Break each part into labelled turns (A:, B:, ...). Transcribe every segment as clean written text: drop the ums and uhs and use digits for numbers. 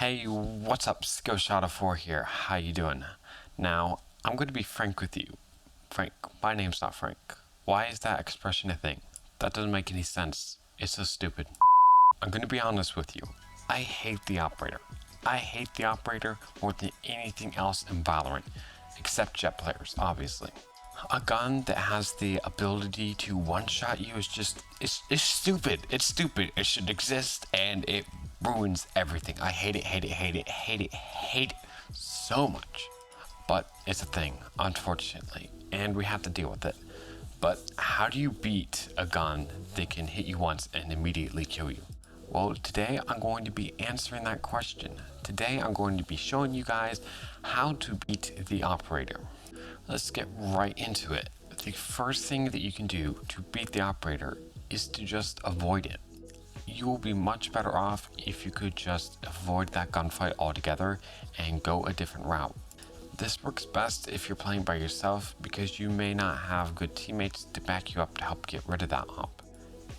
A: Hey, what's up? Skillshot4 here. How you doing? Now, I'm going to be frank with you. Frank, my name's not Frank. Why is that expression a thing? That doesn't make any sense. It's so stupid. I'm going to be honest with you. I hate the operator. I hate the operator more than anything else in Valorant, except jet players, obviously. A gun that has the ability to one-shot you is just, it's stupid. It's stupid. It shouldn't exist, and it ruins everything. I hate it, hate it, hate it, hate it, hate it so much. But it's a thing, unfortunately, and we have to deal with it. But how do you beat a gun that can hit you once and immediately kill you? Well, today I'm going to be answering that question. Today I'm going to be showing you guys how to beat the operator. Let's get right into it. The first thing that you can do to beat the operator is to just avoid it. You will be much better off if you could just avoid that gunfight altogether and go a different route. This works best if you're playing by yourself because you may not have good teammates to back you up to help get rid of that op.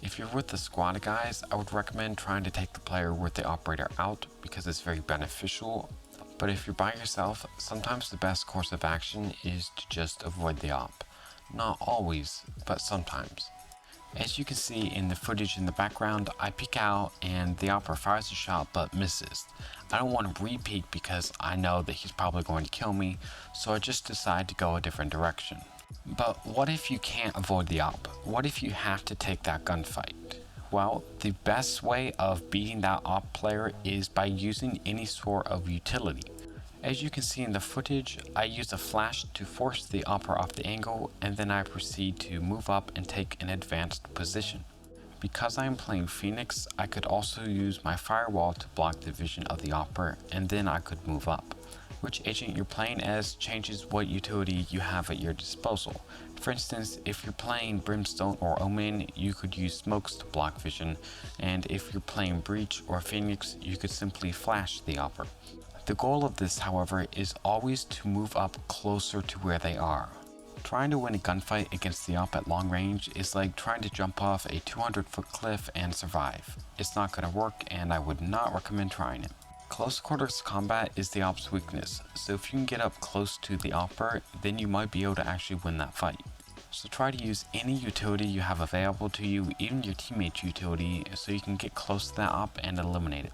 A: If you're with a squad of guys, I would recommend trying to take the player with the operator out because it's very beneficial. But if you're by yourself, sometimes the best course of action is to just avoid the op. Not always, but sometimes. As you can see in the footage in the background, I peek out and the operator fires a shot but misses. I don't want to re-peek because I know that he's probably going to kill me, so I just decide to go a different direction. But what if you can't avoid the op? What if you have to take that gunfight? Well, the best way of beating that op player is by using any sort of utility. As you can see in the footage, I use a flash to force the operator off the angle, and then I proceed to move up and take an advanced position. Because I am playing Phoenix, I could also use my firewall to block the vision of the operator, and then I could move up. Which agent you're playing as changes what utility you have at your disposal. For instance, if you're playing Brimstone or Omen, you could use smokes to block vision, and if you're playing Breach or Phoenix, you could simply flash the operator. The goal of this, however, is always to move up closer to where they are. Trying to win a gunfight against the op at long range is like trying to jump off a 200-foot cliff and survive. It's not going to work, and I would not recommend trying it. Close quarters combat is the op's weakness, so if you can get up close to the operator, then you might be able to actually win that fight. So try to use any utility you have available to you, even your teammate's utility, so you can get close to that op and eliminate it.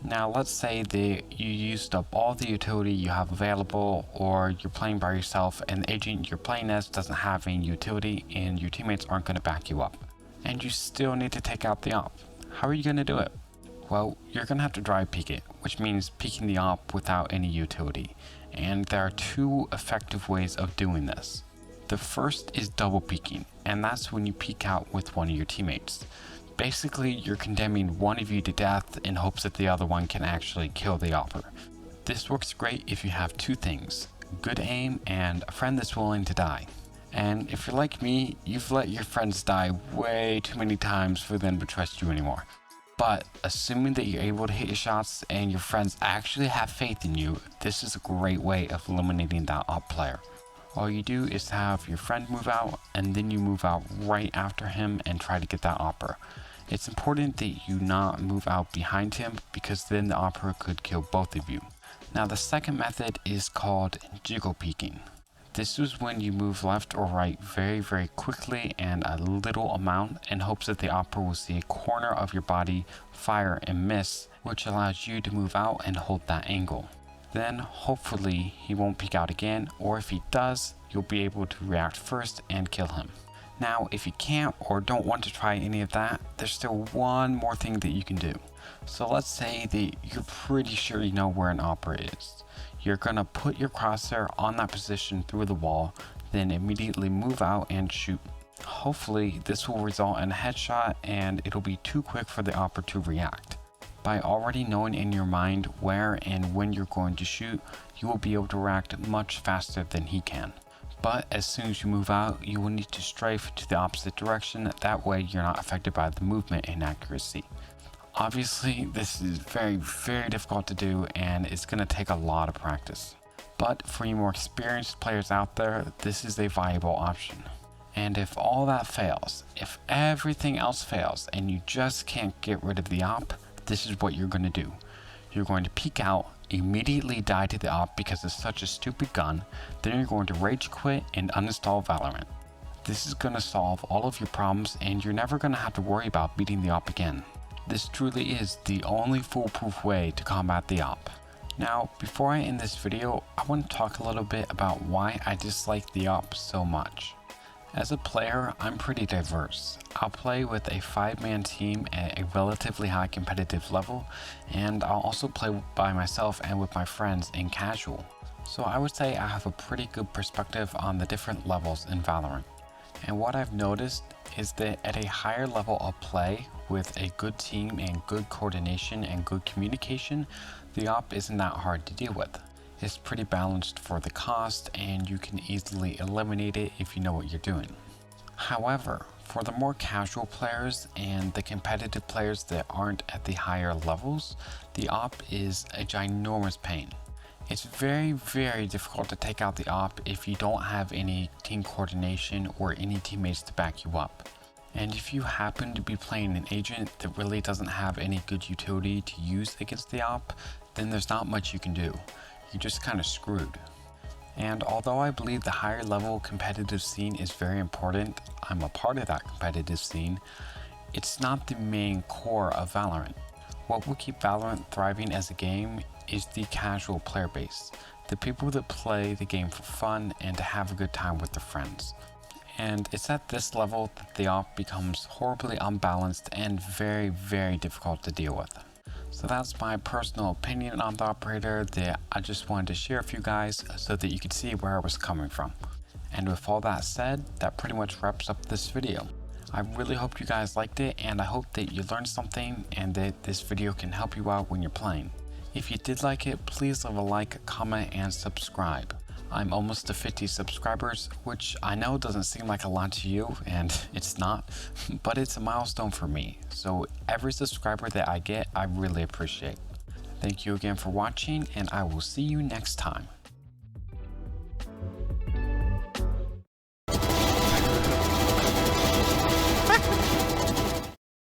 A: Now let's say that you used up all the utility you have available, or you're playing by yourself and the agent you're playing as doesn't have any utility and your teammates aren't going to back you up. And you still need to take out the op. How are you going to do it? Well, you're going to have to dry peek it, which means peeking the op without any utility. And there are two effective ways of doing this. The first is double peeking, and that's when you peek out with one of your teammates. Basically, you're condemning one of you to death in hopes that the other one can actually kill the operator. This works great if you have two things: good aim and a friend that's willing to die. And if you're like me, you've let your friends die way too many times for them to trust you anymore. But assuming that you're able to hit your shots and your friends actually have faith in you, this is a great way of eliminating that op player. All you do is have your friend move out, and then you move out right after him and try to get that operator. It's important that you not move out behind him because then the operator could kill both of you. Now the second method is called jiggle peeking. This is when you move left or right very quickly and a little amount in hopes that the operator will see a corner of your body, fire and miss, which allows you to move out and hold that angle. Then hopefully he won't peek out again, or if he does, you'll be able to react first and kill him. Now if you can't or don't want to try any of that, there's still one more thing that you can do. So let's say that you're pretty sure you know where an operator is. You're gonna put your crosshair on that position through the wall, then immediately move out and shoot. Hopefully this will result in a headshot and it'll be too quick for the operator to react. By already knowing in your mind where and when you're going to shoot, you will be able to react much faster than he can. But as soon as you move out, you will need to strafe to the opposite direction, that way you're not affected by the movement and accuracy. Obviously, this is very difficult to do and it's going to take a lot of practice. But for you more experienced players out there, this is a viable option. And if all that fails, if everything else fails and you just can't get rid of the op, this is what you're going to do. You're going to peek out, immediately die to the op because it's such a stupid gun, then you're going to rage quit and uninstall Valorant. This is going to solve all of your problems and you're never going to have to worry about beating the op again. This truly is the only foolproof way to combat the op. Now, before I end this video, I want to talk a little bit about why I dislike the op so much. As a player, I'm pretty diverse. I'll play with a 5-man team at a relatively high competitive level, and I'll also play by myself and with my friends in casual. So I would say I have a pretty good perspective on the different levels in Valorant. And what I've noticed is that at a higher level of play, with a good team and good coordination and good communication, the op isn't that hard to deal with. It's pretty balanced for the cost and you can easily eliminate it if you know what you're doing. However, for the more casual players and the competitive players that aren't at the higher levels, the op is a ginormous pain. It's very, very difficult to take out the op if you don't have any team coordination or any teammates to back you up. And if you happen to be playing an agent that really doesn't have any good utility to use against the op, then there's not much you can do. You're just kind of screwed. And although I believe the higher level competitive scene is very important, I'm a part of that competitive scene, it's not the main core of Valorant. What will keep Valorant thriving as a game is the casual player base, the people that play the game for fun and to have a good time with their friends. And it's at this level that the op becomes horribly unbalanced and very, very difficult to deal with. So that's my personal opinion on the operator that I just wanted to share with you guys so that you could see where I was coming from. And with all that said, that pretty much wraps up this video. I really hope you guys liked it and I hope that you learned something and that this video can help you out when you're playing. If you did like it, please leave a like, comment, and subscribe. I'm almost to 50 subscribers, which I know doesn't seem like a lot to you, and it's not, but it's a milestone for me. So every subscriber that I get, I really appreciate. Thank you again for watching, and I will see you next time.